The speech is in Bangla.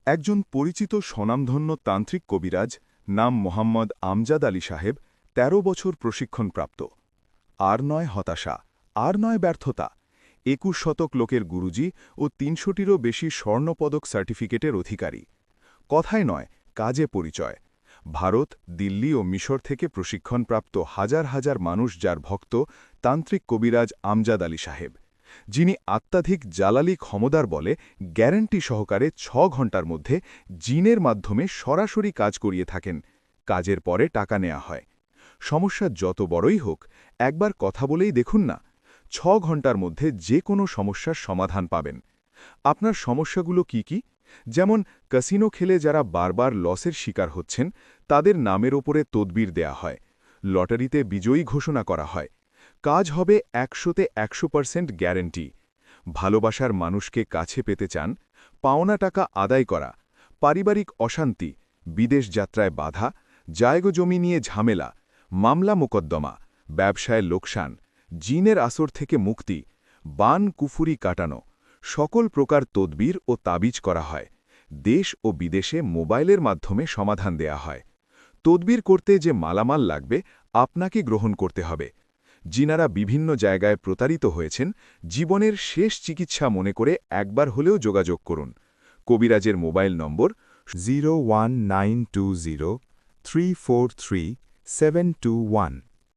একজন পরিচিত স্বনামধন্য তান্ত্রিক কবিরাজ নাম মোহাম্মদ আমজাদ আলী সাহেব ১৩ বছর প্রশিক্ষণপ্রাপ্ত। আর নয় হতাশা, আর নয় ব্যর্থতা। ২১ শতক লোকের গুরুজি ও ৩০০টিরও বেশি স্বর্ণপদক সার্টিফিকেটের অধিকারী। কথায় নয়, কাজে পরিচয়। ভারত, দিল্লি ও মিশর থেকে প্রশিক্ষণপ্রাপ্ত হাজার হাজার মানুষ যার ভক্ত তান্ত্রিক কবিরাজ আমজাদ আলী সাহেব, যিনি আত্মাধিক জালালি ক্ষমতার বলে গ্যারান্টি সহকারে ৬ ঘণ্টার মধ্যে জিনের মাধ্যমে সরাসরি কাজ করিয়ে থাকেন। কাজের পরে টাকা নেওয়া হয়। সমস্যা যত বড়ই হোক, একবার কথা বলেই দেখুন না, ৬ ঘণ্টার মধ্যে যে কোনো সমস্যার সমাধান পাবেন। আপনার সমস্যাগুলো কি কি? যেমন ক্যাসিনো খেলে যারা বারবার লসের শিকার হচ্ছেন, তাদের নামের ওপরে তদবির দেয়া হয়। লটারিতে বিজয়ী ঘোষণা করা হয়। কাজ হবে ১০০তে ১০০% গ্যারেন্টি। ভালোবাসার মানুষকে কাছে পেতে চান, পাওনা টাকা আদায় করা, পারিবারিক অশান্তি, বিদেশ যাত্রায় বাধা, জায়গা জমি নিয়ে ঝামেলা, মামলা মোকদ্দমা, ব্যবসায় লোকসান, জিনের আসর থেকে মুক্তি, বান কুফুরি কাটানো, সকল প্রকার তদবির ও তাবিজ করা হয়। দেশ ও বিদেশে মোবাইলের মাধ্যমে সমাধান দেয়া হয়। তদবির করতে যে মালামাল লাগবে আপনাকে গ্রহণ করতে হবে। যিনারা বিভিন্ন জায়গায় প্রতারিত হয়েছেন, জীবনের শেষ চিকিৎসা মনে করে একবার হলেও যোগাযোগ করুন। কবিরাজের মোবাইল নম্বর 01920 343 721